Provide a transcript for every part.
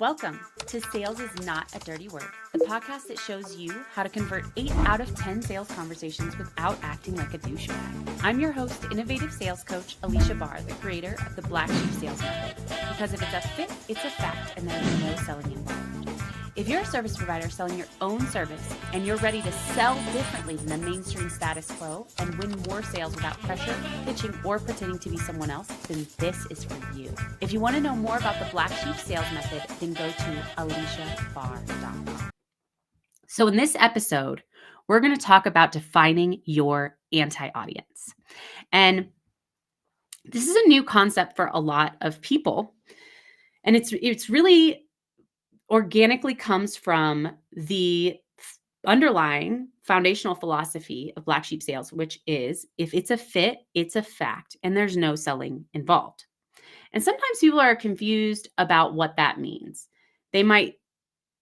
Welcome to Sales is Not a Dirty Word, the podcast that shows you how to convert 8 out of 10 sales conversations without acting like a douchebag. I'm your host, innovative sales coach, Aleasha Bahr, the creator of the Black Sheep Sales Method. Because if it's a fit, it's a fact, and there is no selling involved. If you're a service provider selling your own service and you're ready to sell differently than the mainstream status quo and win more sales without pressure, pitching, or pretending to be someone else, then this is for you. If you want to know more about the Black Sheep Sales Method, then go to Aleashabahr.com. So in this episode, we're going to talk about defining your anti-audience. And this is a new concept for a lot of people. And it's really organically comes from the underlying foundational philosophy of Black Sheep Sales, which is if it's a fit, it's a fact, and there's no selling involved. And sometimes people are confused about what that means.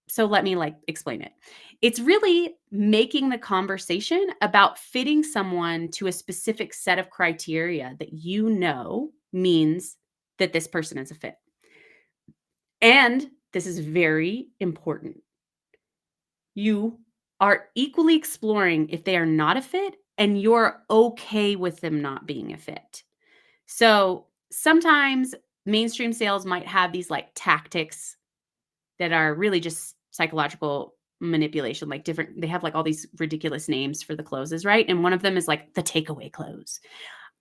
So let me explain it. It's really making the conversation about fitting someone to a specific set of criteria that you know means that this person is a fit. And this is very important. You are equally exploring if they are not a fit and you're okay with them not being a fit. So sometimes mainstream sales might have these tactics that are really just psychological manipulation, they have all these ridiculous names for the closes, right? And one of them is the takeaway close.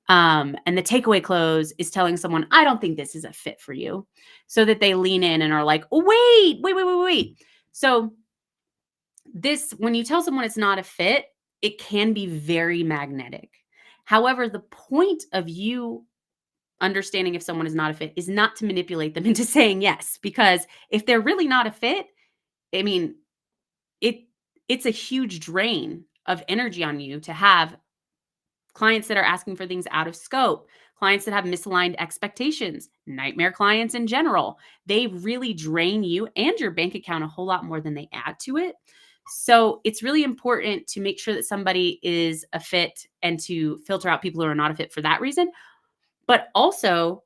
And the takeaway close is telling someone, I don't think this is a fit for you, so that they lean in and are like, oh, wait. So when you tell someone it's not a fit, it can be very magnetic. However, the point of you understanding if someone is not a fit is not to manipulate them into saying yes, because if they're really not a fit, I mean, it's a huge drain of energy on you to have clients that are asking for things out of scope, clients that have misaligned expectations, nightmare clients in general. They really drain you and your bank account a whole lot more than they add to it. So it's really important to make sure that somebody is a fit and to filter out people who are not a fit for that reason, but also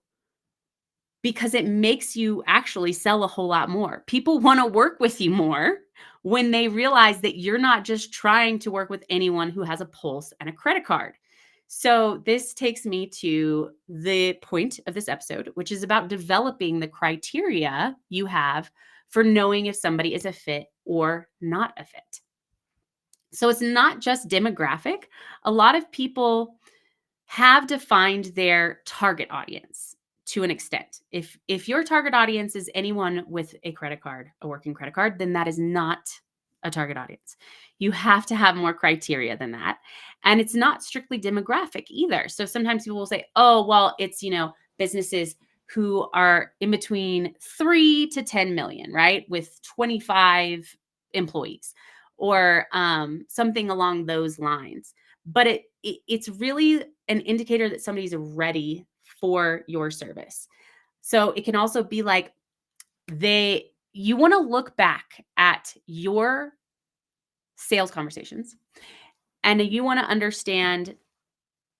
because it makes you actually sell a whole lot more. People want to work with you more when they realize that you're not just trying to work with anyone who has a pulse and a credit card. So this takes me to the point of this episode, which is about developing the criteria you have for knowing if somebody is a fit or not a fit. So it's not just demographic. A lot of people have defined their target audience to an extent. If your target audience is anyone with a credit card, a working credit card, then that is not a target audience. You have to have more criteria than that. And it's not strictly demographic either. So sometimes people will say, oh, well, it's, businesses who are in between 3 to 10 million, right? With 25 employees or something along those lines. But it's really an indicator that somebody's ready for your service. So it can also be you want to look back at your sales conversations and you want to understand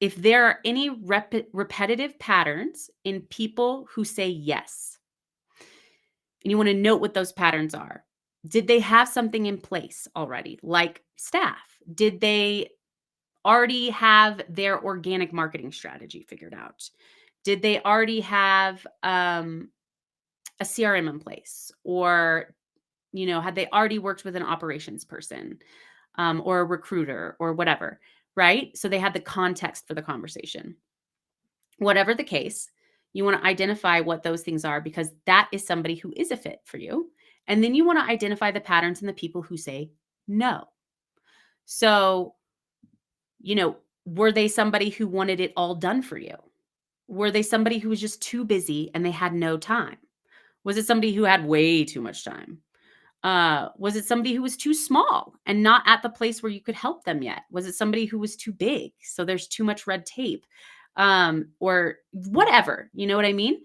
if there are any repetitive patterns in people who say yes. And you want to note what those patterns are. Did they have something in place already, like staff? Did they already have their organic marketing strategy figured out? Did they already have a CRM in place? Or, had they already worked with an operations person or a recruiter or whatever, right? So they had the context for the conversation. Whatever the case, you want to identify what those things are because that is somebody who is a fit for you. And then you want to identify the patterns in the people who say no. So, were they somebody who wanted it all done for you? Were they somebody who was just too busy and they had no time? Was it somebody who had way too much time? Was it somebody who was too small and not at the place where you could help them yet? Was it somebody who was too big, so there's too much red tape? Or whatever, you know what I mean?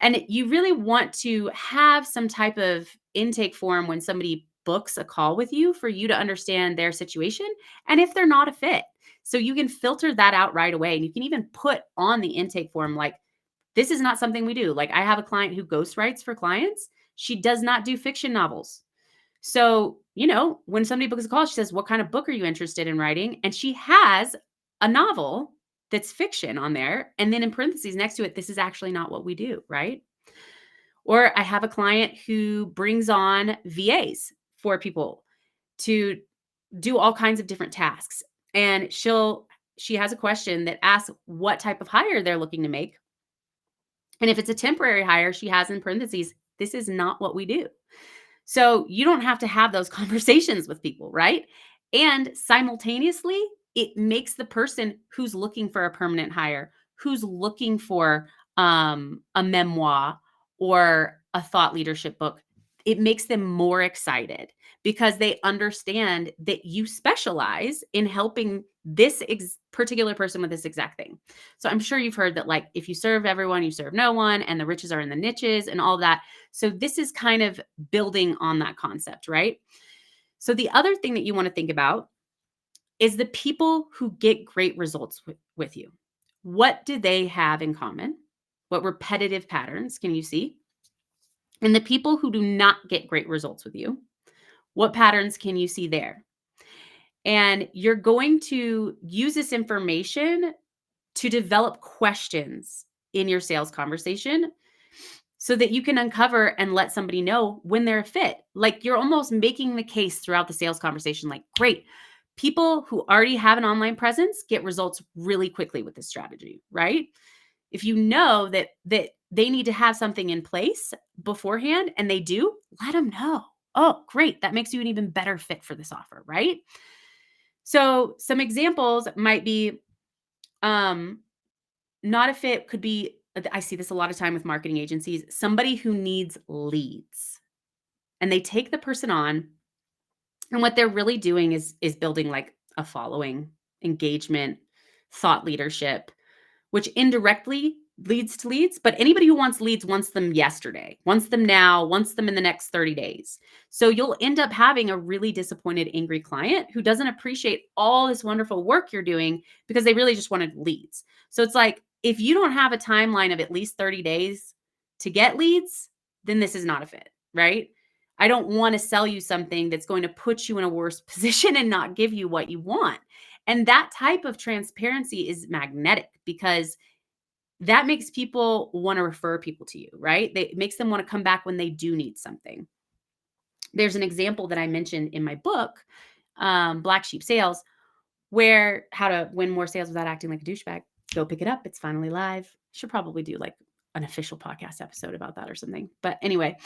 And you really want to have some type of intake form when somebody books a call with you for you to understand their situation and if they're not a fit. So you can filter that out right away. And you can even put on the intake form, this is not something we do. I have a client who ghostwrites for clients She does not do fiction novels. So, you know, when somebody books a call, she says, "What kind of book are you interested in writing?" And she has a novel that's fiction on there. And then in parentheses next to it, this is actually not what we do, right? Or I have a client who brings on VAs for people to do all kinds of different tasks. And she has a question that asks what type of hire they're looking to make. And if it's a temporary hire, she has in parentheses, this is not what we do. So you don't have to have those conversations with people, right? And simultaneously, it makes the person who's looking for a permanent hire, who's looking for a memoir or a thought leadership book, it makes them more excited because they understand that you specialize in helping this particular person with this exact thing. So I'm sure you've heard that, like, if you serve everyone, you serve no one, and the riches are in the niches and all that. So this is kind of building on that concept, right? So the other thing that you want to think about is the people who get great results with you. What do they have in common? What repetitive patterns can you see? And the people who do not get great results with you, what patterns can you see there? And you're going to use this information to develop questions in your sales conversation so that you can uncover and let somebody know when they're a fit. Like, you're almost making the case throughout the sales conversation, like, great, people who already have an online presence get results really quickly with this strategy, right? If you know that they need to have something in place beforehand and they do, let them know. Oh, great. That makes you an even better fit for this offer, right? So some examples might be not a fit could be, I see this a lot of time with marketing agencies, somebody who needs leads. And they take the person on, and what they're really doing is building like a following, engagement, thought leadership, which indirectly leads to leads. But anybody who wants leads wants them yesterday, wants them now, wants them in the next 30 days. So you'll end up having a really disappointed, angry client who doesn't appreciate all this wonderful work you're doing because they really just wanted leads. So it's like, if you don't have a timeline of at least 30 days to get leads, then this is not a fit, right? I don't want to sell you something that's going to put you in a worse position and not give you what you want. And that type of transparency is magnetic because that makes people want to refer people to you, right? It makes them want to come back when they do need something. There's an example that I mentioned in my book, Black Sheep Sales, where how to win more sales without acting like a douchebag. Go pick it up. It's finally live. Should probably do like an official podcast episode about that or something. But anyway,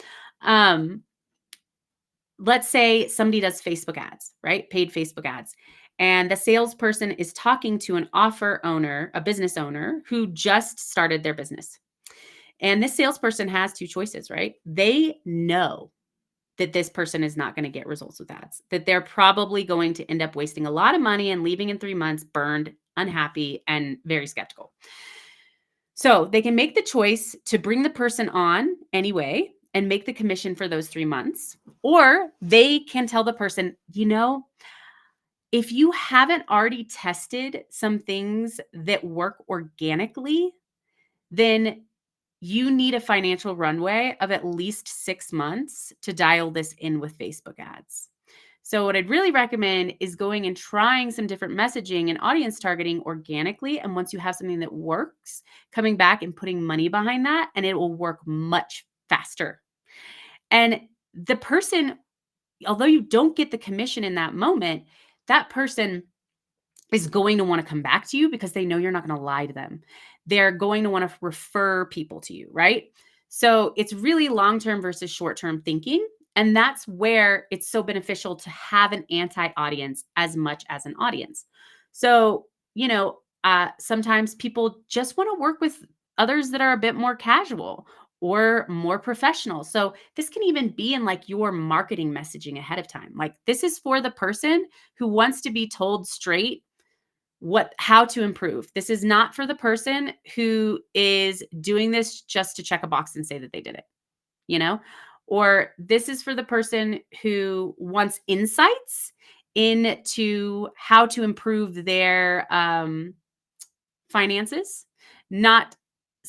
let's say somebody does Facebook ads, right? Paid Facebook ads. And the salesperson is talking to an offer owner, a business owner who just started their business. And this salesperson has two choices, right? They know that this person is not going to get results with ads, that they're probably going to end up wasting a lot of money and leaving in 3 months, burned, unhappy, and very skeptical. So they can make the choice to bring the person on anyway and make the commission for those 3 months. Or they can tell the person, you know, if you haven't already tested some things that work organically, then you need a financial runway of at least 6 months to dial this in with Facebook ads. So what I'd really recommend is going and trying some different messaging and audience targeting organically. And once you have something that works, coming back and putting money behind that, and it will work much faster. And the person, although you don't get the commission in that moment, that person is going to want to come back to you because they know you're not going to lie to them. They're going to want to refer people to you, right? So it's really long-term versus short-term thinking. And that's where it's so beneficial to have an anti-audience as much as an audience. So, you know, sometimes people just want to work with others that are a bit more casual or more professional. So this can even be in like your marketing messaging ahead of time. Like, this is for the person who wants to be told straight how to improve. This is not for the person who is doing this just to check a box and say that they did it, you know? Or this is for the person who wants insights into how to improve their finances, not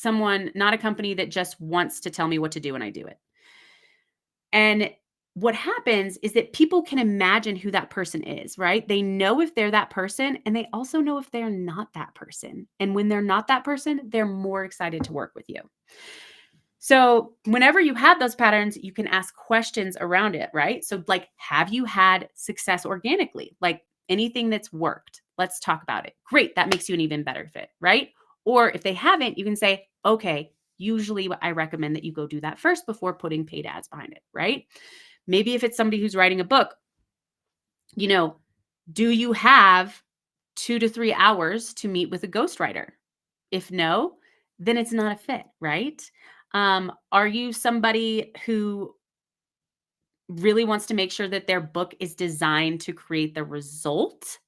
a company that just wants to tell me what to do and I do it. And what happens is that people can imagine who that person is, right? They know if they're that person, and they also know if they're not that person. And when they're not that person, they're more excited to work with you. So whenever you have those patterns, you can ask questions around it, right? So like, have you had success organically? Like anything that's worked, let's talk about it. Great, that makes you an even better fit, right? Or if they haven't, you can say, okay, usually I recommend that you go do that first before putting paid ads behind it, right? Maybe if it's somebody who's writing a book, do you have 2 to 3 hours to meet with a ghostwriter? If no, then it's not a fit, right? Are you somebody who really wants to make sure that their book is designed to create the result?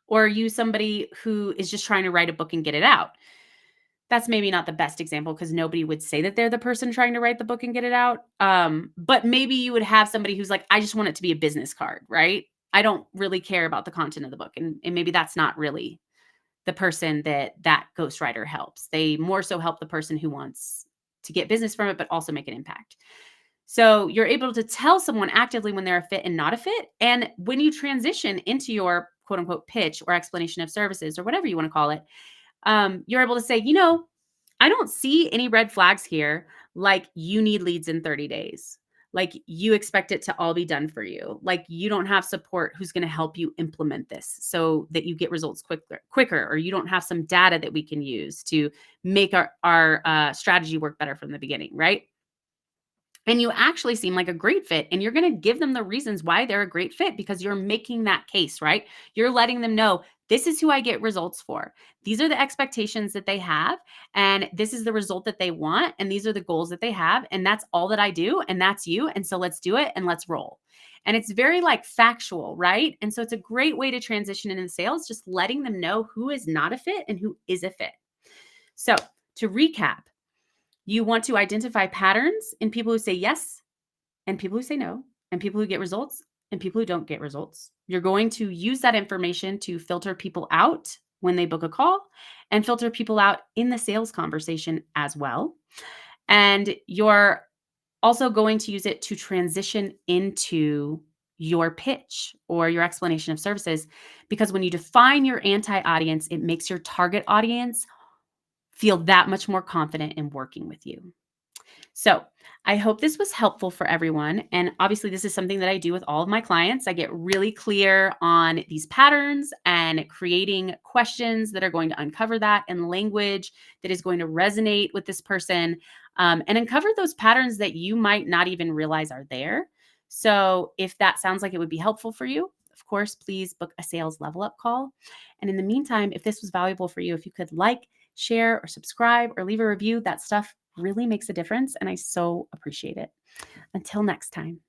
Or are you somebody who is just trying to write a book and get it out? That's maybe not the best example because nobody would say that they're the person trying to write the book and get it out. But maybe you would have somebody who's like, I just want it to be a business card, right? I don't really care about the content of the book. And maybe that's not really the person that ghostwriter helps. They more so help the person who wants to get business from it, but also make an impact. So you're able to tell someone actively when they're a fit and not a fit. And when you transition into your quote unquote pitch or explanation of services or whatever you want to call it, you're able to say, I don't see any red flags here. Like you need leads in 30 days. Like you expect it to all be done for you. Like you don't have support who's going to help you implement this so that you get results quicker, or you don't have some data that we can use to make our strategy work better from the beginning, right? And you actually seem like a great fit, and you're going to give them the reasons why they're a great fit because you're making that case, right? You're letting them know this is who I get results for. These are the expectations that they have, and this is the result that they want, and these are the goals that they have, and that's all that I do, and that's you. And so let's do it and let's roll. And it's very like factual, right? And so it's a great way to transition into sales, just letting them know who is not a fit and who is a fit. So to recap, you want to identify patterns in people who say yes and people who say no, and people who get results and people who don't get results. You're going to use that information to filter people out when they book a call and filter people out in the sales conversation as well. And you're also going to use it to transition into your pitch or your explanation of services, because when you define your anti-audience, it makes your target audience feel that much more confident in working with you. So I hope this was helpful for everyone. And obviously, this is something that I do with all of my clients. I get really clear on these patterns and creating questions that are going to uncover that and language that is going to resonate with this person, and uncover those patterns that you might not even realize are there. So if that sounds like it would be helpful for you, of course, please book a sales level up call. And in the meantime, if this was valuable for you, if you could like, share, or subscribe, or leave a review, that stuff really makes a difference. And I so appreciate it. Until next time.